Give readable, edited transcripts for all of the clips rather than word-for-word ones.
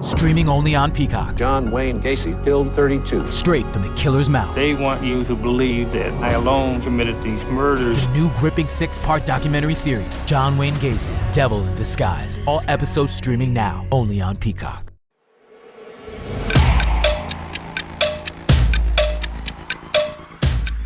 Streaming only on Peacock. John Wayne Gacy killed 32. Straight from the killer's mouth. They want you to believe that I alone committed these murders. The new gripping 6-part documentary series, John Wayne Gacy, Devil in Disguise. All episodes streaming now, only on Peacock.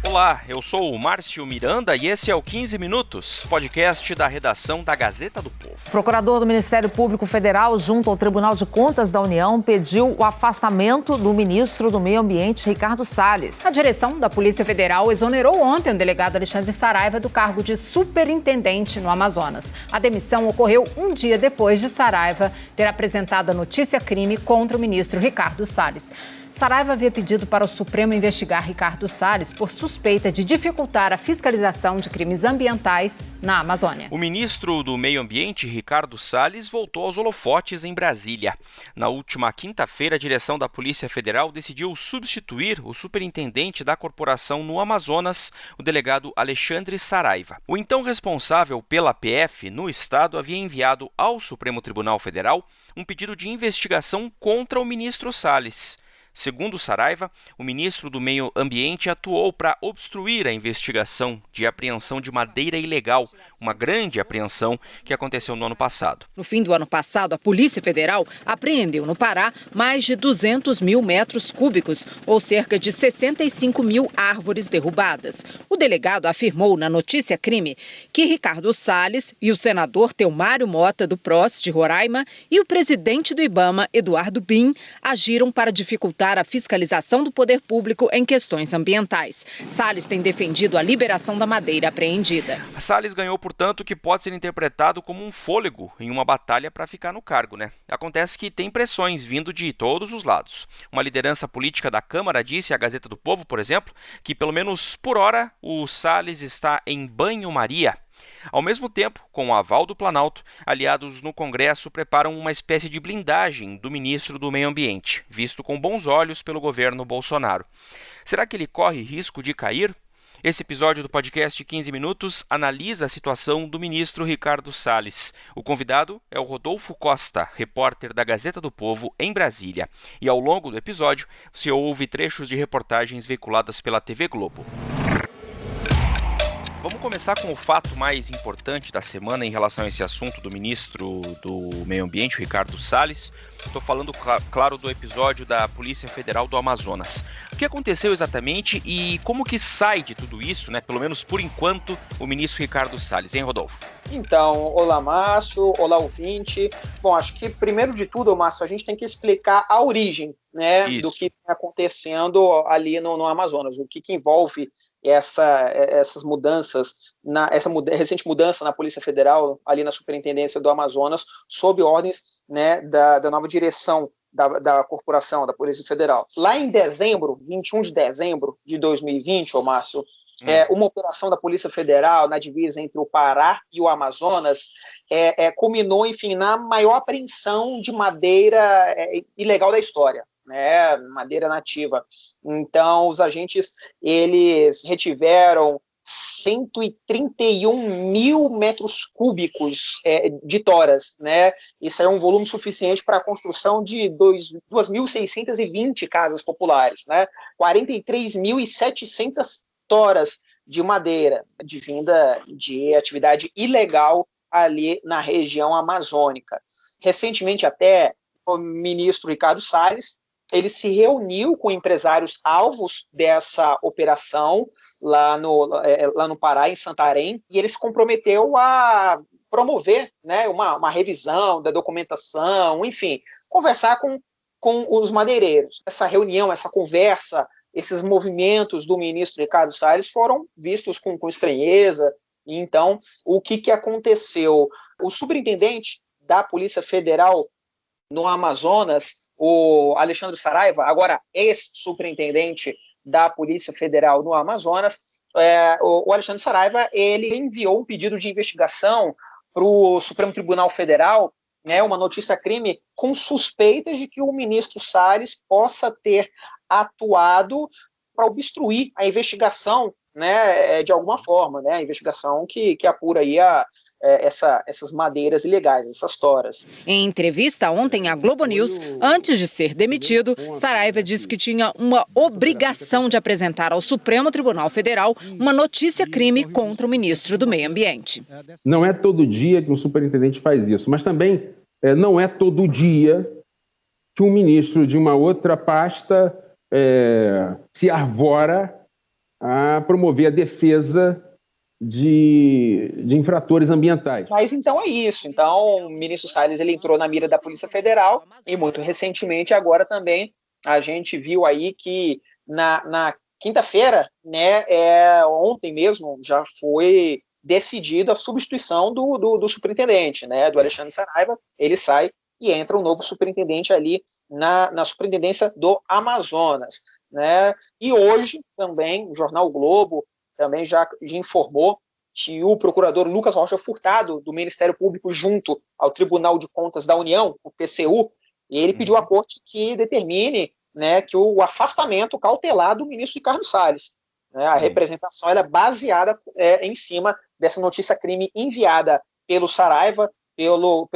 Olá, eu sou o Márcio Miranda e esse é o 15 Minutos, podcast da redação da Gazeta do Povo. O procurador do Ministério Público Federal, junto ao Tribunal de Contas da União, pediu o afastamento do ministro do Meio Ambiente, Ricardo Salles. A direção da Polícia Federal exonerou ontem o delegado Alexandre Saraiva do cargo de superintendente no Amazonas. A demissão ocorreu um dia depois de Saraiva ter apresentado a notícia-crime contra o ministro Ricardo Salles. Saraiva havia pedido para o Supremo investigar Ricardo Salles por suspeita de dificultar a fiscalização de crimes ambientais na Amazônia. O ministro do Meio Ambiente, Ricardo Salles, voltou aos holofotes em Brasília. Na última quinta-feira, a direção da Polícia Federal decidiu substituir o superintendente da corporação no Amazonas, o delegado Alexandre Saraiva. O então responsável pela PF no estado havia enviado ao Supremo Tribunal Federal um pedido de investigação contra o ministro Salles. Segundo Saraiva, o ministro do Meio Ambiente atuou para obstruir a investigação de apreensão de madeira ilegal, uma grande apreensão que aconteceu no ano passado. No fim do ano passado, a Polícia Federal apreendeu no Pará mais de 200 mil metros cúbicos, ou cerca de 65 mil árvores derrubadas. O delegado afirmou na notícia-crime que Ricardo Salles e o senador Telmário Mota, do PROS de Roraima, e o presidente do IBAMA, Eduardo Bin, agiram para dificultar a fiscalização do poder público em questões ambientais. Salles tem defendido a liberação da madeira apreendida. Salles ganhou, portanto, o que pode ser interpretado como um fôlego em uma batalha para ficar no cargo, Acontece que tem pressões vindo de todos os lados. Uma liderança política da Câmara disse à Gazeta do Povo, por exemplo, que pelo menos por hora o Salles está em banho-maria. Ao mesmo tempo, com o aval do Planalto, aliados no Congresso preparam uma espécie de blindagem do ministro do Meio Ambiente, visto com bons olhos pelo governo Bolsonaro. Será que ele corre risco de cair? Esse episódio do podcast 15 Minutos analisa a situação do ministro Ricardo Salles. O convidado é o Rodolfo Costa, repórter da Gazeta do Povo em Brasília. E ao longo do episódio, você ouve trechos de reportagens veiculadas pela TV Globo. Vamos começar com o fato mais importante da semana em relação a esse assunto do ministro do Meio Ambiente, Ricardo Salles. Estou falando, claro, do episódio da Polícia Federal do Amazonas. O que aconteceu exatamente e como que sai de tudo isso, pelo menos por enquanto, o ministro Ricardo Salles, hein, Rodolfo? Então, olá, Márcio, olá, ouvinte. Bom, acho que, primeiro de tudo, Márcio, a gente tem que explicar a origem, do que está acontecendo ali no Amazonas, o que envolve essas mudanças, essa recente mudança na Polícia Federal, ali na Superintendência do Amazonas, sob ordens da nova direção da corporação, da Polícia Federal. Lá em dezembro, 21 de dezembro de 2020, Márcio, uma operação da Polícia Federal na divisa entre o Pará e o Amazonas culminou, enfim, na maior apreensão de madeira ilegal da história. Madeira nativa. Então, os agentes, eles retiveram 131 mil metros cúbicos de toras, Isso é um volume suficiente para a construção de 2.620 casas populares, 43.700 toras de madeira, de vinda de atividade ilegal ali na região amazônica. Recentemente, até, o ministro Ricardo Salles, ele se reuniu com empresários alvos dessa operação lá no Pará, em Santarém, e ele se comprometeu a promover uma revisão da documentação, enfim, conversar com os madeireiros. Essa reunião, essa conversa, esses movimentos do ministro Ricardo Salles foram vistos com estranheza. Então, o que aconteceu? O superintendente da Polícia Federal no Amazonas, o Alexandre Saraiva, agora ex-superintendente da Polícia Federal no Amazonas, o Alexandre Saraiva, ele enviou um pedido de investigação para o Supremo Tribunal Federal, uma notícia-crime com suspeitas de que o ministro Salles possa ter atuado para obstruir a investigação, de alguma forma, a investigação que apura aí essas madeiras ilegais, essas toras. Em entrevista ontem à Globo News, antes de ser demitido, Saraiva disse que tinha uma obrigação de apresentar ao Supremo Tribunal Federal uma notícia-crime contra o ministro do Meio Ambiente. Não é todo dia que um superintendente faz isso, mas também não é todo dia que um ministro de uma outra pasta se arvora a promover a defesa de infratores ambientais. Mas então é isso. Então o ministro Salles ele entrou na mira da Polícia Federal e muito recentemente agora também a gente viu aí que na quinta-feira, né, ontem mesmo já foi decidido a substituição do superintendente, né, do Alexandre Saraiva. Ele sai e entra um novo superintendente ali na Superintendência do Amazonas, né? E hoje também o jornal o Globo também já informou que o procurador Lucas Rocha Furtado, do Ministério Público, junto ao Tribunal de Contas da União, o TCU, ele pediu à corte que determine, né, que o afastamento cautelar do ministro Ricardo Salles. Né? A representação é baseada em cima dessa notícia-crime enviada pelo Saraiva, pelo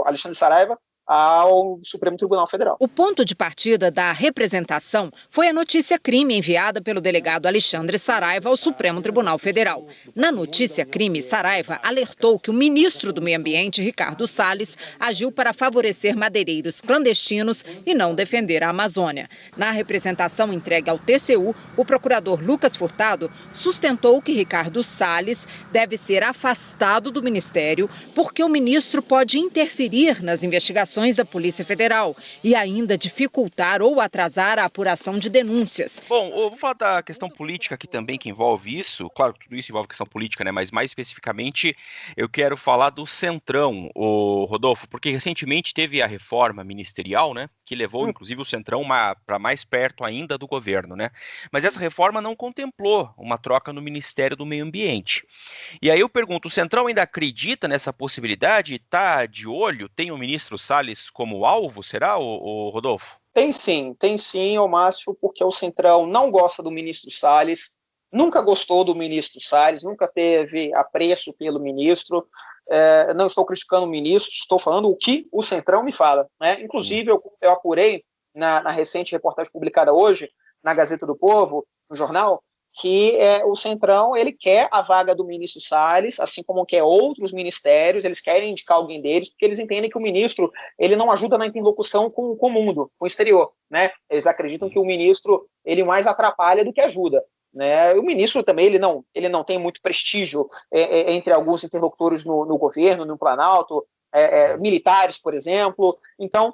Alexandre Saraiva, ao Supremo Tribunal Federal. O ponto de partida da representação foi a notícia-crime enviada pelo delegado Alexandre Saraiva ao Supremo Tribunal Federal. Na notícia-crime, Saraiva alertou que o ministro do Meio Ambiente, Ricardo Salles, agiu para favorecer madeireiros clandestinos e não defender a Amazônia. Na representação entregue ao TCU, o procurador Lucas Furtado sustentou que Ricardo Salles deve ser afastado do ministério porque o ministro pode interferir nas investigações da Polícia Federal e ainda dificultar ou atrasar a apuração de denúncias. Bom, eu vou falar da questão política aqui também, que envolve isso. Claro que tudo isso envolve questão política, né? Mas mais especificamente eu quero falar do Centrão, Rodolfo, porque recentemente teve a reforma ministerial, né? Que levou, inclusive, o Centrão para mais perto ainda do governo, né? Mas essa reforma não contemplou uma troca no Ministério do Meio Ambiente. E aí eu pergunto, o Centrão ainda acredita nessa possibilidade? Está de olho? Tem o ministro Salles como alvo, será, o Rodolfo? Tem sim, ô Márcio, porque o Centrão não gosta do ministro Salles, nunca gostou do ministro Salles, nunca teve apreço pelo ministro. Não estou criticando o ministro, estou falando o que o Centrão me fala, né? Inclusive, eu apurei na recente reportagem publicada hoje, na Gazeta do Povo, no jornal, que o Centrão ele quer a vaga do ministro Salles, assim como quer outros ministérios, eles querem indicar alguém deles, porque eles entendem que o ministro ele não ajuda na interlocução com o mundo, com o exterior, né? Eles acreditam que o ministro ele mais atrapalha do que ajuda. Né? O ministro também ele não tem muito prestígio entre alguns interlocutores no governo, no Planalto, militares, por exemplo. Então,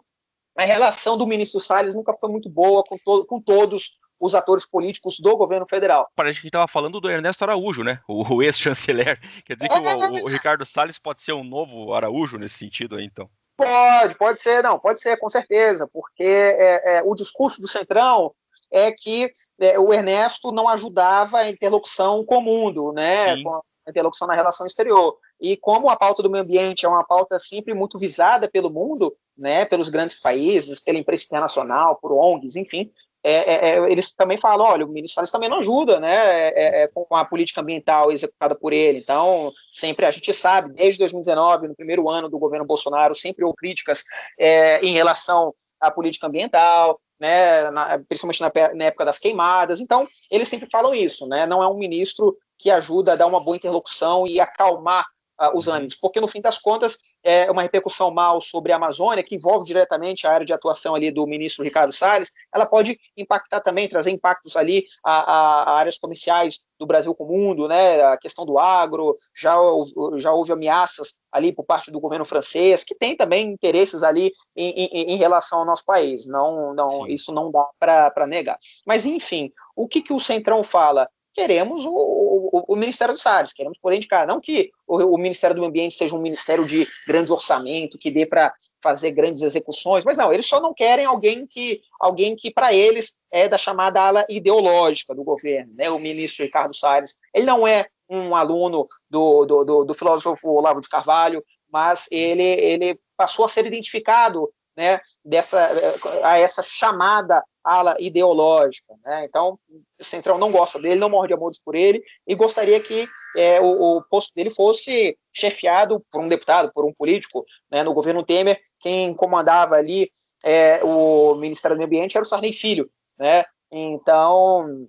a relação do ministro Salles nunca foi muito boa com todos os atores políticos do governo federal. Parece que a gente estava falando do Ernesto Araújo, né? O ex-chanceler. Quer dizer que o Ricardo Salles pode ser um novo Araújo nesse sentido aí, então? Pode ser, com certeza, porque o discurso do Centrão é que o Ernesto não ajudava a interlocução com o mundo, né? Com a interlocução na relação exterior. E como a pauta do meio ambiente é uma pauta sempre muito visada pelo mundo, né? Pelos grandes países, pela imprensa internacional, por ONGs, enfim, eles também falam, olha, o ministro Salles também não ajuda, né, com a política ambiental executada por ele. Então, sempre a gente sabe, desde 2019, no primeiro ano do governo Bolsonaro, sempre houve críticas em relação à política ambiental, né, principalmente na época das queimadas. Então, eles sempre falam isso, né, não é um ministro que ajuda a dar uma boa interlocução e acalmar os ânimos, porque no fim das contas é uma repercussão mal sobre a Amazônia, que envolve diretamente a área de atuação ali do ministro Ricardo Salles, ela pode impactar também, trazer impactos ali a áreas comerciais do Brasil com o mundo, né, a questão do agro, já houve ameaças ali por parte do governo francês, que tem também interesses ali em relação ao nosso país, isso não dá para negar. Mas enfim, o que o Centrão fala? Queremos o Ministério do Salles, queremos poder indicar, não que o Ministério do Meio Ambiente seja um ministério de grande orçamento, que dê para fazer grandes execuções, mas não, eles só não querem alguém que para eles é da chamada ala ideológica do governo, né? O ministro Ricardo Salles, ele não é um aluno do filósofo Olavo de Carvalho, mas ele passou a ser identificado, né, a essa chamada ala ideológica, né? Então, o Centrão não gosta dele, não morre de amores por ele, e gostaria que o posto dele fosse chefiado por um deputado, por um político, né? No governo Temer, quem comandava ali o Ministério do Meio Ambiente era o Sarney Filho, né? Então,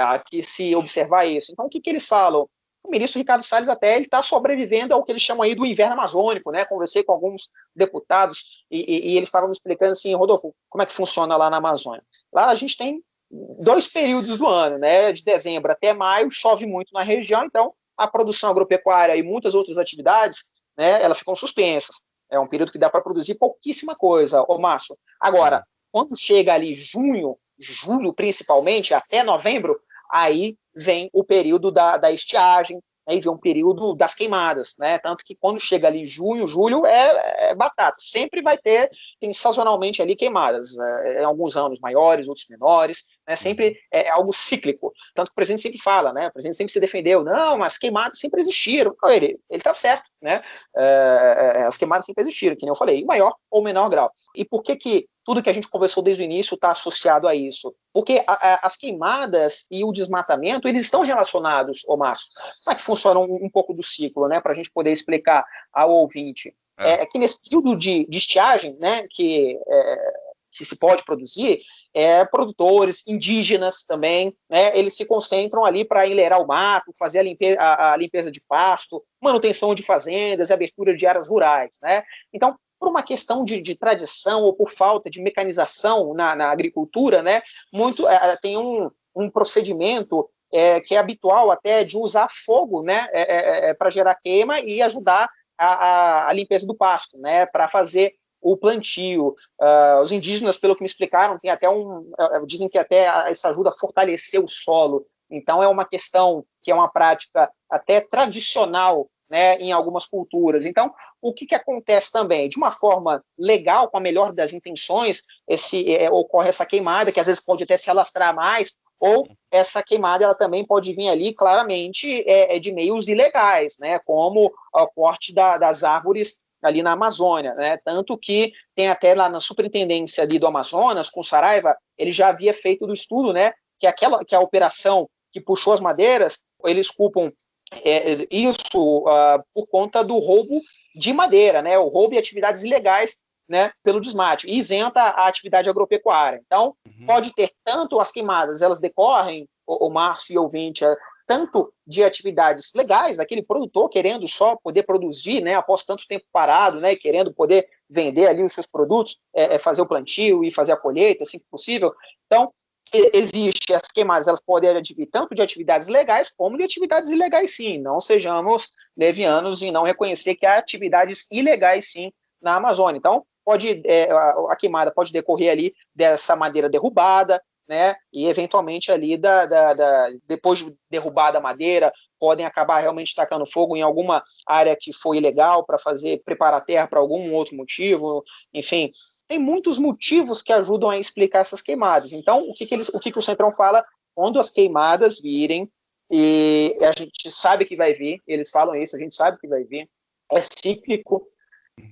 aqui se observar isso. Então, o que eles falam? O ministro Ricardo Salles até ele está sobrevivendo ao que eles chamam aí do inverno amazônico, né? Conversei com alguns deputados e eles estavam me explicando assim, Rodolfo, como é que funciona lá na Amazônia? Lá a gente tem 2 períodos do ano, né? De dezembro até maio, chove muito na região, então a produção agropecuária e muitas outras atividades, né? Elas ficam suspensas. É um período que dá para produzir pouquíssima coisa, ô Márcio. Agora, quando chega ali junho, julho principalmente, até novembro, aí vem o período da estiagem, né, e vem um período das queimadas, né? Tanto que quando chega ali junho, julho é batata, sempre tem sazonalmente ali queimadas, em alguns anos maiores, outros menores, né? Sempre é algo cíclico, tanto que o presidente sempre fala, né? O presidente sempre se defendeu, não, mas queimadas sempre existiram, ele estava certo, né? As queimadas sempre existiram, que nem eu falei, em maior ou menor grau. E por que tudo que a gente conversou desde o início está associado a isso? Porque as queimadas e o desmatamento, eles estão relacionados, ô Márcio. Como é que funciona um pouco do ciclo, né? Para a gente poder explicar ao ouvinte. Que nesse período de estiagem, né, que se pode produzir, produtores indígenas também, né, eles se concentram ali para enleirar o mato, fazer a limpeza de pasto, manutenção de fazendas, abertura de áreas rurais, né? Então, por uma questão de tradição ou por falta de mecanização na agricultura, né, tem um procedimento que é habitual até de usar fogo, né, para gerar queima e ajudar a limpeza do pasto, né, para fazer o plantio. Os indígenas, pelo que me explicaram, tem até dizem que até isso ajuda a fortalecer o solo. Então é uma questão que é uma prática até tradicional, né, em algumas culturas. Então, o que acontece também? De uma forma legal, com a melhor das intenções, ocorre essa queimada, que às vezes pode até se alastrar mais, ou essa queimada ela também pode vir ali, claramente, de meios ilegais, né, como o corte das árvores ali na Amazônia, né? Tanto que tem até lá na superintendência ali do Amazonas, com Saraiva, ele já havia feito do estudo, né, que a operação que puxou as madeiras, eles culpam isso por conta do roubo de madeira, né, o roubo e atividades ilegais, né, pelo desmate, e isenta a atividade agropecuária. Então, pode ter tanto as queimadas, elas decorrem, o Márcio e ouvinte, tanto de atividades legais, daquele produtor querendo só poder produzir, né, após tanto tempo parado, né, querendo poder vender ali os seus produtos, fazer o plantio e fazer a colheita, assim que possível. Então, existe as queimadas, elas podem advir tanto de atividades legais como de atividades ilegais, sim. Não sejamos levianos em não reconhecer que há atividades ilegais, sim, na Amazônia. Então, a queimada pode decorrer ali dessa madeira derrubada, né, e eventualmente ali depois de derrubada a madeira, podem acabar realmente tacando fogo em alguma área que foi ilegal para preparar a terra para algum outro motivo, enfim. Tem muitos motivos que ajudam a explicar essas queimadas. Então, o que o Centrão fala? Quando as queimadas virem, e a gente sabe que vai vir, eles falam isso, a gente sabe que vai vir, é cíclico,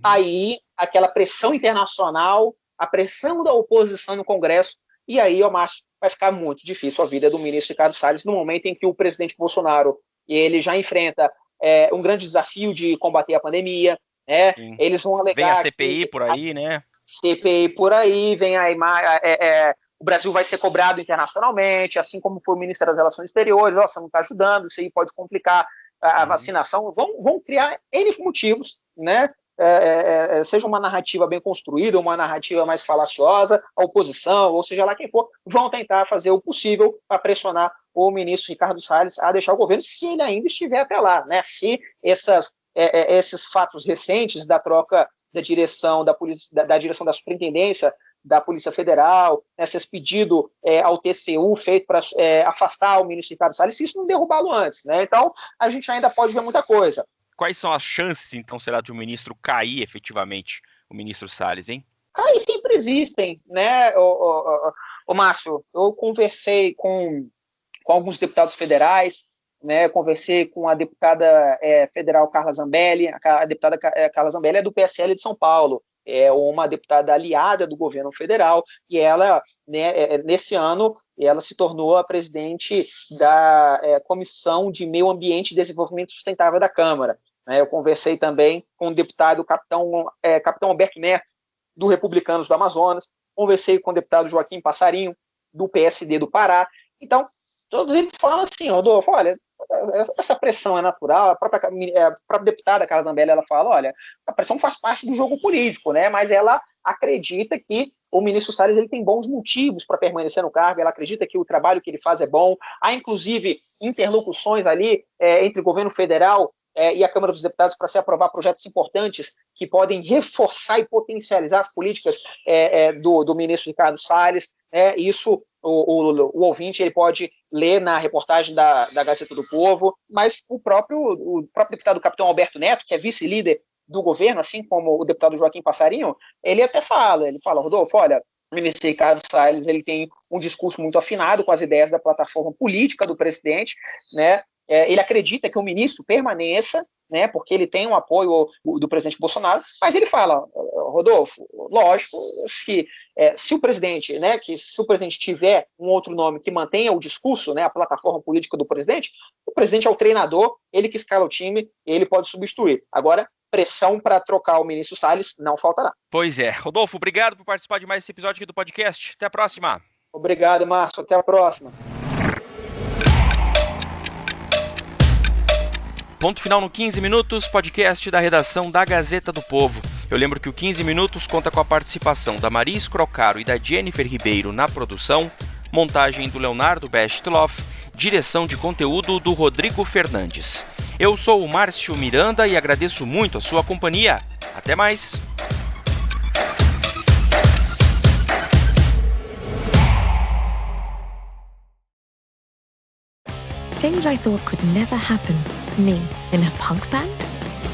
aí aquela pressão internacional, a pressão da oposição no Congresso, e aí, Márcio, vai ficar muito difícil a vida do ministro Ricardo Salles no momento em que o presidente Bolsonaro ele já enfrenta um grande desafio de combater a pandemia, né? Eles vão alegar... Vem a CPI por aí, né? CPI por aí, vem o Brasil vai ser cobrado internacionalmente, assim como foi o Ministério das Relações Exteriores, nossa, não está ajudando, isso aí pode complicar a vacinação, vão criar N motivos, né? Seja uma narrativa bem construída, uma narrativa mais falaciosa, a oposição, ou seja lá quem for, vão tentar fazer o possível para pressionar o ministro Ricardo Salles a deixar o governo, se ele ainda estiver até lá, né? Se esses fatos recentes da troca da direção da polícia, da direção da superintendência da Polícia Federal, esse pedido ao TCU feito para afastar o ministro Ricardo Salles, se isso não derrubá-lo antes, né? Então, a gente ainda pode ver muita coisa. Quais são as chances, então, será, de o ministro cair efetivamente, o ministro Salles, hein? Cair sempre existem, né, o Márcio? Eu conversei com alguns deputados federais, né, conversei com a deputada federal Carla Zambelli, a deputada Carla Zambelli é do PSL de São Paulo, é uma deputada aliada do governo federal, e ela, né, nesse ano, ela se tornou a presidente da Comissão de Meio Ambiente e Desenvolvimento Sustentável da Câmara. Eu conversei também com o deputado Capitão Alberto Neto, do Republicanos do Amazonas, conversei com o deputado Joaquim Passarinho, do PSD do Pará. Então, todos eles falam assim, Rodolfo, olha, essa pressão é natural. A própria deputada Carla Zambelli, ela fala, olha, a pressão faz parte do jogo político, né? Mas ela acredita que o ministro Salles ele tem bons motivos para permanecer no cargo, ela acredita que o trabalho que ele faz é bom. Há, inclusive, interlocuções ali entre o governo federal e a Câmara dos Deputados para se aprovar projetos importantes que podem reforçar e potencializar as políticas do ministro Ricardo Salles. Isso o ouvinte ele pode ler na reportagem da Gazeta do Povo, mas o próprio deputado Capitão Alberto Neto, que é vice-líder do governo, assim como o deputado Joaquim Passarinho, ele fala, Rodolfo, olha, o ministro Ricardo Salles ele tem um discurso muito afinado com as ideias da plataforma política do presidente, né? Ele acredita que o ministro permaneça, né, porque ele tem um apoio do presidente Bolsonaro, mas ele fala, Rodolfo, lógico que se o presidente tiver um outro nome que mantenha o discurso, né, a plataforma política do presidente, o presidente é o treinador, ele que escala o time, ele pode substituir. Agora, pressão para trocar o ministro Salles não faltará. Pois é. Rodolfo, obrigado por participar de mais esse episódio aqui do podcast. Até a próxima. Obrigado, Márcio. Até a próxima. Ponto final no 15 Minutos, podcast da redação da Gazeta do Povo. Eu lembro que o 15 Minutos conta com a participação da Maria Scrocaro e da Jennifer Ribeiro na produção, montagem do Leonardo Bestloff, direção de conteúdo do Rodrigo Fernandes. Eu sou o Márcio Miranda e agradeço muito a sua companhia. Até mais! Things I thought could never happen. Me in a punk band?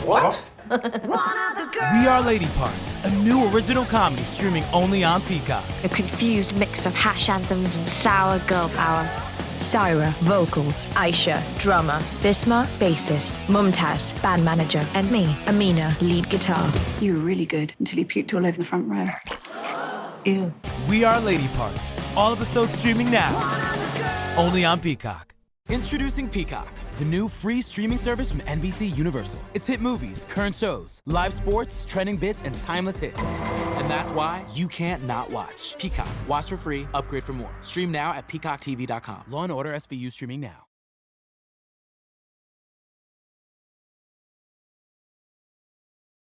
What? We Are Lady Parts, a new original comedy streaming only on Peacock. A confused mix of hash anthems and sour girl power. Syra, vocals. Aisha, drummer. Bisma, bassist. Mumtaz, band manager. And me, Amina, lead guitar. You were really good until you puked all over the front row. Ew. We Are Lady Parts, all episodes streaming now. Only on Peacock. Introducing Peacock, the new free streaming service from NBC Universal. It's hit movies, current shows, live sports, trending bits, and timeless hits. And that's why you can't not watch. Peacock. Watch for free, upgrade for more. Stream now at peacocktv.com. Law & Order SVU streaming now.